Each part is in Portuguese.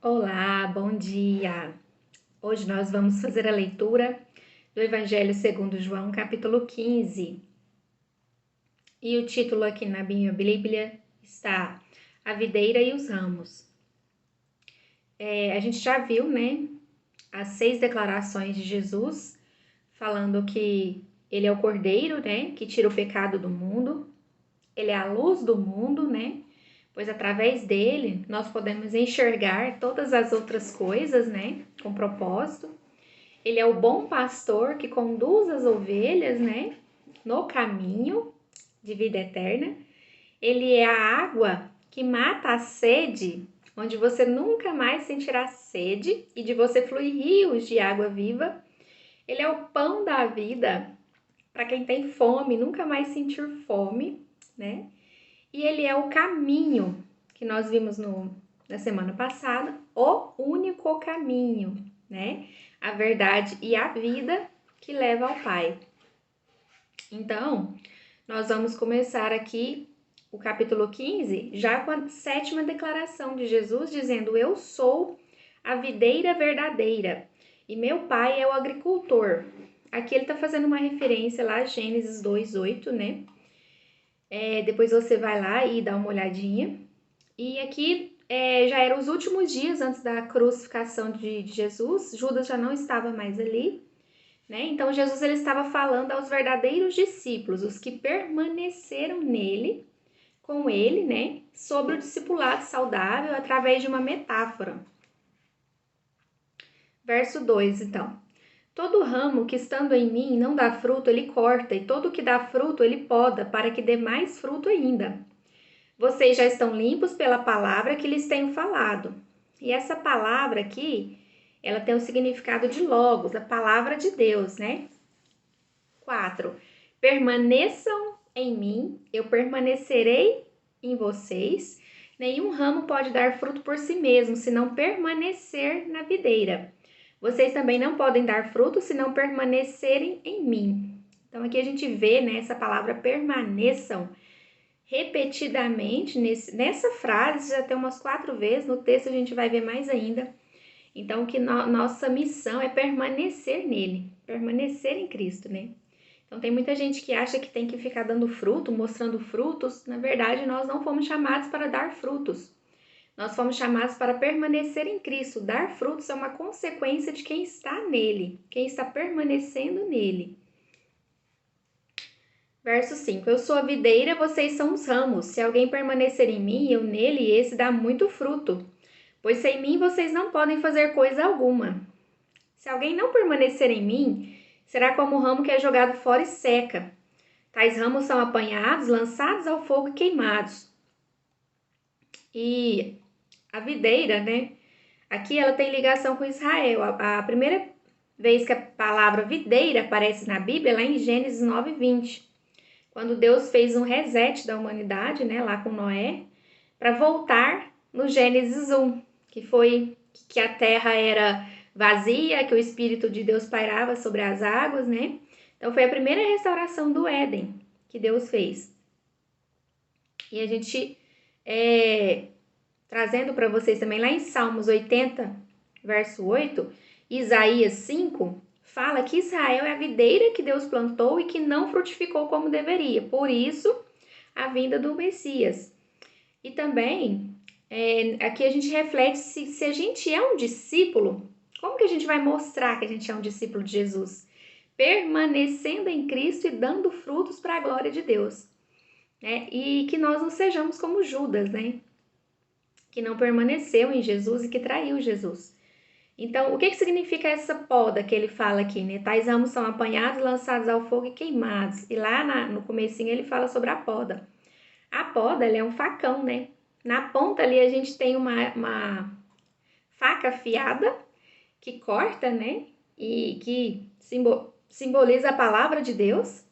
Olá, bom dia! Hoje nós vamos fazer a leitura do Evangelho segundo João, capítulo 15. E o título aqui na minha Bíblia está A Videira e os Ramos. A gente já viu, né, as 6 declarações de Jesus, falando que ele é o Cordeiro, né, que tira o pecado do mundo. Ele é a luz do mundo, né? Pois através dele nós podemos enxergar todas as outras coisas, né? Com propósito. Ele é o bom pastor que conduz as ovelhas, né? No caminho de vida eterna. Ele é a água que mata a sede, onde você nunca mais sentirá sede e de você fluir rios de água viva. Ele é o pão da vida para quem tem fome, nunca mais sentir fome, né? E ele é o caminho que nós vimos na semana passada, o único caminho, né? A verdade e a vida que leva ao Pai. Então, nós vamos começar aqui o capítulo 15, já com a 7ª declaração de Jesus, dizendo: Eu sou a videira verdadeira e meu pai é o agricultor. Aqui ele está fazendo uma referência lá a Gênesis 2:8, né? Depois você vai lá e dá uma olhadinha. E aqui já eram os últimos dias antes da crucificação de Jesus. Judas já não estava mais ali, né? Então Jesus ele estava falando aos verdadeiros discípulos, os que permaneceram nele, com ele, né? Sobre o discipulado saudável através de uma metáfora. Verso 2, então. Todo ramo que estando em mim não dá fruto, ele corta, e todo que dá fruto, ele poda, para que dê mais fruto ainda. Vocês já estão limpos pela palavra que lhes tenho falado. E essa palavra aqui, ela tem o significado de logos, a palavra de Deus, né? 4. Permaneçam em mim, eu permanecerei em vocês. Nenhum ramo pode dar fruto por si mesmo, se não permanecer na videira. Vocês também não podem dar fruto se não permanecerem em mim. Então aqui a gente vê, né, essa palavra permaneçam repetidamente nessa frase, já tem umas 4 vezes, no texto a gente vai ver mais ainda. Então, que nossa missão é permanecer nele, permanecer em Cristo, né? Então, tem muita gente que acha que tem que ficar dando fruto, mostrando frutos. Na verdade, nós não fomos chamados para dar frutos. Nós fomos chamados para permanecer em Cristo. Dar frutos é uma consequência de quem está nele, quem está permanecendo nele. Verso 5. Eu sou a videira, vocês são os ramos. Se alguém permanecer em mim e eu nele, esse dá muito fruto. Pois sem mim vocês não podem fazer coisa alguma. Se alguém não permanecer em mim, será como o ramo que é jogado fora e seca. Tais ramos são apanhados, lançados ao fogo e queimados. E a videira, né? Aqui ela tem ligação com Israel. A primeira vez que a palavra videira aparece na Bíblia é lá em Gênesis 9:20. Quando Deus fez um reset da humanidade, né, lá com Noé, para voltar no Gênesis 1, que foi que a terra era vazia, que o Espírito de Deus pairava sobre as águas, né? Então foi a primeira restauração do Éden que Deus fez. E a gente, trazendo para vocês também lá em Salmos 80, verso 8, Isaías 5, fala que Israel é a videira que Deus plantou e que não frutificou como deveria. Por isso, a vinda do Messias. E também, aqui a gente reflete se a gente é um discípulo, como que a gente vai mostrar que a gente é um discípulo de Jesus? Permanecendo em Cristo e dando frutos para a glória de Deus. Né? E que nós não sejamos como Judas, né? Que não permaneceu em Jesus e que traiu Jesus. Então, o que significa essa poda que ele fala aqui, né? Tais ramos são apanhados, lançados ao fogo e queimados. E lá no comecinho ele fala sobre a poda. A poda, ela é um facão, né? Na ponta ali a gente tem uma faca afiada que corta, né? E que simboliza a palavra de Deus.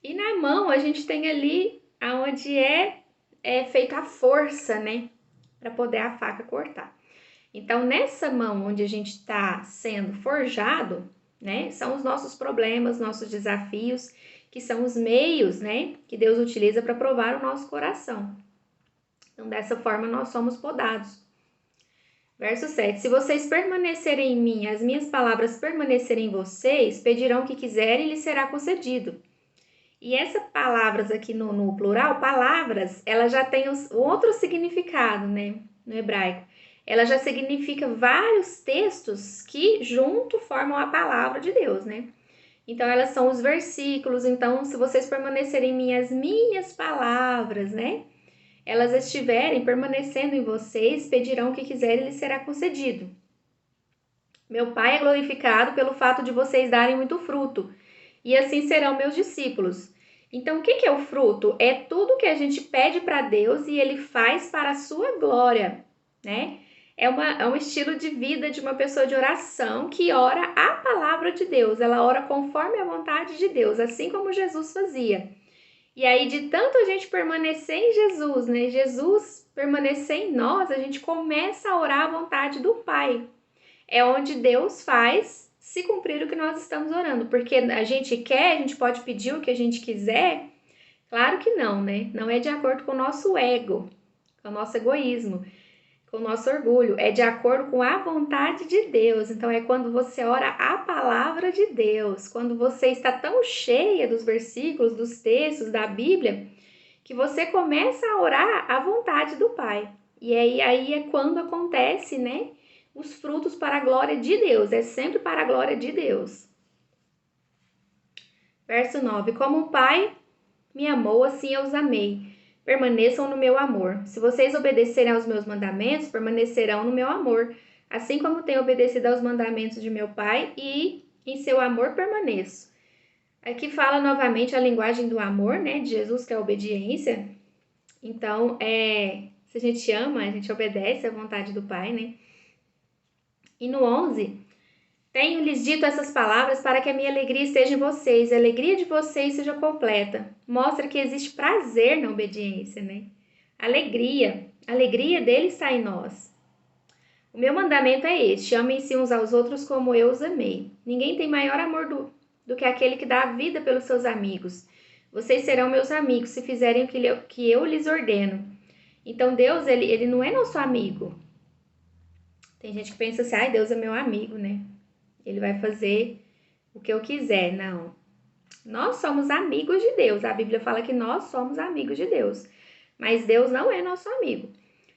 E na mão a gente tem ali aonde é feita a força, né? Para poder a faca cortar. Então, nessa mão onde a gente está sendo forjado, né, são os nossos problemas, nossos desafios, que são os meios, né, que Deus utiliza para provar o nosso coração. Então, dessa forma, nós somos podados. Verso 7. Se vocês permanecerem em mim, as minhas palavras permanecerem em vocês, pedirão o que quiserem e lhes será concedido. E essas palavras aqui no plural, palavras, ela já tem outro significado, né? No hebraico. Ela já significa vários textos que junto formam a palavra de Deus, né? Então, elas são os versículos. Então, se vocês permanecerem em mim, as minhas palavras, né? Elas estiverem permanecendo em vocês, pedirão o que quiserem e lhes será concedido. Meu Pai é glorificado pelo fato de vocês darem muito fruto, e assim serão meus discípulos. Então, o que é o fruto? É tudo que a gente pede para Deus e Ele faz para a sua glória, né? É um estilo de vida de uma pessoa de oração que ora a palavra de Deus. Ela ora conforme a vontade de Deus, assim como Jesus fazia. E aí, de tanto a gente permanecer em Jesus, né? Jesus permanecer em nós, a gente começa a orar a vontade do Pai. É onde Deus faz se cumprir o que nós estamos orando. Porque a gente quer, a gente pode pedir o que a gente quiser? Claro que não, né? Não é de acordo com o nosso ego, com o nosso egoísmo, com o nosso orgulho. É de acordo com a vontade de Deus. Então, é quando você ora a palavra de Deus. Quando você está tão cheia dos versículos, dos textos, da Bíblia, que você começa a orar a vontade do Pai. E aí é quando acontece, né? Os frutos para a glória de Deus. É sempre para a glória de Deus. Verso 9. Como o Pai me amou, assim eu os amei. Permaneçam no meu amor. Se vocês obedecerem aos meus mandamentos, permanecerão no meu amor, assim como tenho obedecido aos mandamentos de meu Pai, e em seu amor permaneço. Aqui fala novamente a linguagem do amor, né, de Jesus, que é a obediência. Então, se a gente ama, a gente obedece à vontade do Pai, né? E no 11, tenho-lhes dito essas palavras para que a minha alegria esteja em vocês, a alegria de vocês seja completa. Mostra que existe prazer na obediência, né? A alegria dele está em nós. O meu mandamento é este: amem-se uns aos outros como eu os amei. Ninguém tem maior amor do que aquele que dá a vida pelos seus amigos. Vocês serão meus amigos se fizerem o que eu lhes ordeno. Então Deus, ele não é nosso amigo. Tem gente que pensa assim, ai, Deus é meu amigo, né? Ele vai fazer o que eu quiser. Não. Nós somos amigos de Deus. A Bíblia fala que nós somos amigos de Deus. Mas Deus não é nosso amigo.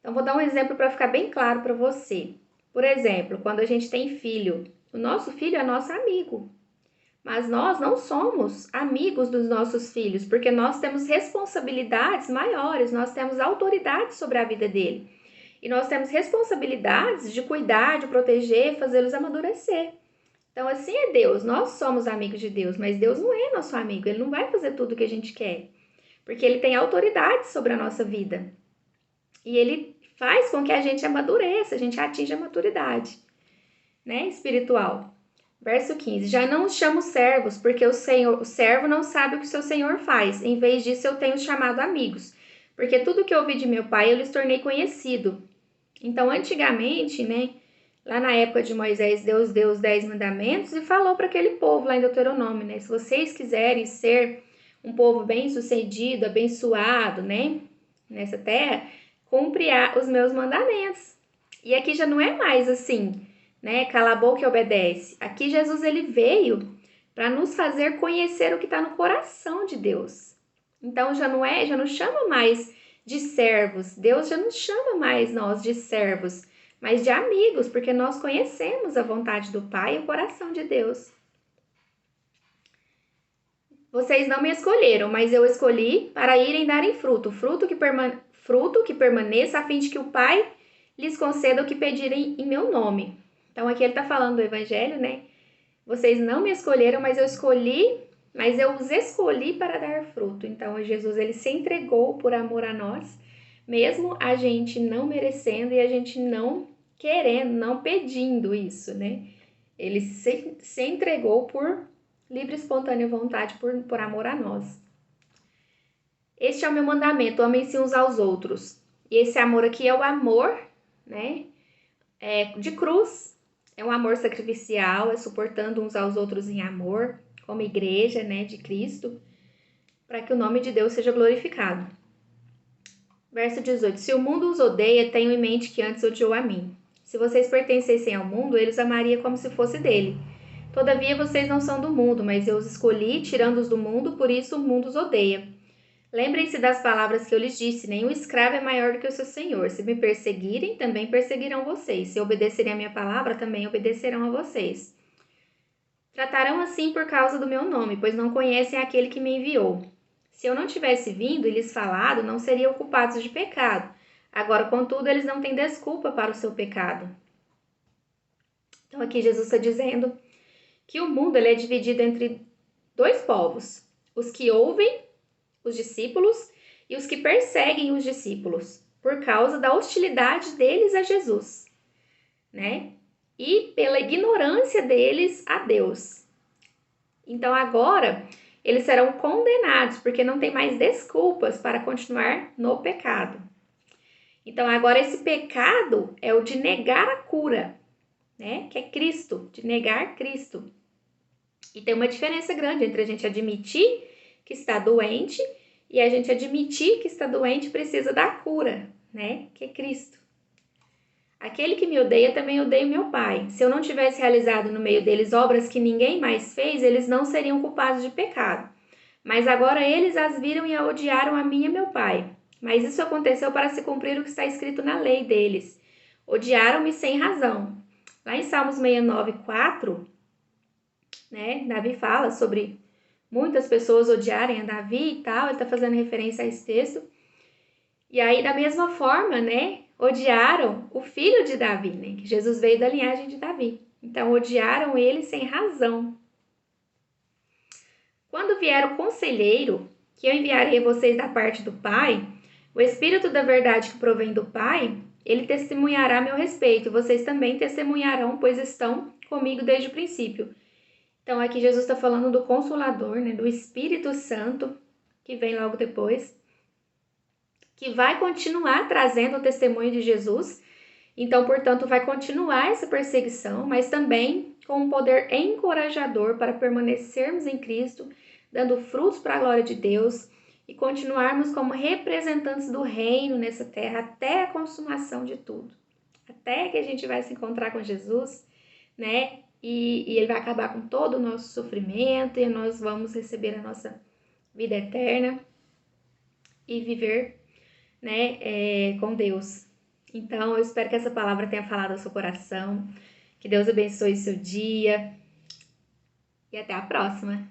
Então, vou dar um exemplo para ficar bem claro para você. Por exemplo, quando a gente tem filho, o nosso filho é nosso amigo. Mas nós não somos amigos dos nossos filhos, porque nós temos responsabilidades maiores, nós temos autoridade sobre a vida dele. E nós temos responsabilidades de cuidar, de proteger, fazê-los amadurecer. Então, assim é Deus. Nós somos amigos de Deus, mas Deus não é nosso amigo. Ele não vai fazer tudo o que a gente quer, porque Ele tem autoridade sobre a nossa vida. E Ele faz com que a gente amadureça, a gente atinja a maturidade, né, espiritual. Verso 15. Já não os chamo servos, porque o servo não sabe o que o seu senhor faz. Em vez disso, eu tenho os chamado amigos, porque tudo que eu ouvi de meu pai, eu lhes tornei conhecido. Então, antigamente, né, lá na época de Moisés, Deus deu os 10 mandamentos e falou para aquele povo lá em Deuteronômio, né? Se vocês quiserem ser um povo bem-sucedido, abençoado, né, nessa terra, cumpre os meus mandamentos. E aqui já não é mais assim, né? Cala a boca e obedece. Aqui Jesus, ele veio para nos fazer conhecer o que está no coração de Deus. Então já não chama mais de servos. Deus já não chama mais nós de servos, mas de amigos, porque nós conhecemos a vontade do Pai e o coração de Deus. Vocês não me escolheram, mas eu escolhi para irem darem fruto, fruto que permaneça, a fim de que o Pai lhes conceda o que pedirem em meu nome. Então aqui ele está falando do Evangelho, né? Vocês não me escolheram, mas eu os escolhi para dar fruto. Então Jesus, ele se entregou por amor a nós, mesmo a gente não merecendo e a gente não querendo, não pedindo isso, né? Ele se entregou por livre e espontânea vontade, por amor a nós. Este é o meu mandamento, amem-se uns aos outros. E esse amor aqui é o amor, né? De cruz, é um amor sacrificial, é suportando uns aos outros em amor, como igreja, né, de Cristo, para que o nome de Deus seja glorificado. Verso 18. Se o mundo os odeia, tenham em mente que antes odiou a mim. Se vocês pertencessem ao mundo, ele os amaria como se fosse dele. Todavia, vocês não são do mundo, mas eu os escolhi, tirando-os do mundo, por isso o mundo os odeia. Lembrem-se das palavras que eu lhes disse: nenhum escravo é maior do que o seu senhor. Se me perseguirem, também perseguirão vocês. Se obedecerem a minha palavra, também obedecerão a vocês. Tratarão assim por causa do meu nome, pois não conhecem aquele que me enviou. Se eu não tivesse vindo e lhes falado, não seriam culpados de pecado. Agora, contudo, eles não têm desculpa para o seu pecado. Então, aqui Jesus está dizendo que o mundo ele é dividido entre dois povos: os que ouvem os discípulos e os que perseguem os discípulos, por causa da hostilidade deles a Jesus, né? E pela ignorância deles a Deus. Então agora eles serão condenados, porque não tem mais desculpas para continuar no pecado. Então agora esse pecado é o de negar a cura, né? Que é Cristo, de negar Cristo. E tem uma diferença grande entre a gente admitir que está doente e a gente admitir que está doente e precisa da cura, né? Que é Cristo. Aquele que me odeia também odeia o meu Pai. Se eu não tivesse realizado no meio deles obras que ninguém mais fez, eles não seriam culpados de pecado. Mas agora eles as viram e a odiaram a mim e meu Pai. Mas isso aconteceu para se cumprir o que está escrito na lei deles. Odiaram-me sem razão. Lá em Salmos 69, 4, né, Davi fala sobre muitas pessoas odiarem a Davi e tal, ele está fazendo referência a esse texto. E aí, da mesma forma, né, odiaram o filho de Davi, né, que Jesus veio da linhagem de Davi. Então, odiaram ele sem razão. Quando vier o conselheiro, que eu enviarei a vocês da parte do Pai, o Espírito da verdade que provém do Pai, ele testemunhará a meu respeito, e vocês também testemunharão, pois estão comigo desde o princípio. Então, aqui Jesus está falando do Consolador, né, do Espírito Santo, que vem logo depois, que vai continuar trazendo o testemunho de Jesus. Então, portanto, vai continuar essa perseguição, mas também com um poder encorajador para permanecermos em Cristo, dando frutos para a glória de Deus e continuarmos como representantes do reino nessa terra até a consumação de tudo. Até que a gente vai se encontrar com Jesus, né? E ele vai acabar com todo o nosso sofrimento e nós vamos receber a nossa vida eterna e viver, né, com Deus. Então, eu espero que essa palavra tenha falado ao seu coração, que Deus abençoe seu dia e até a próxima.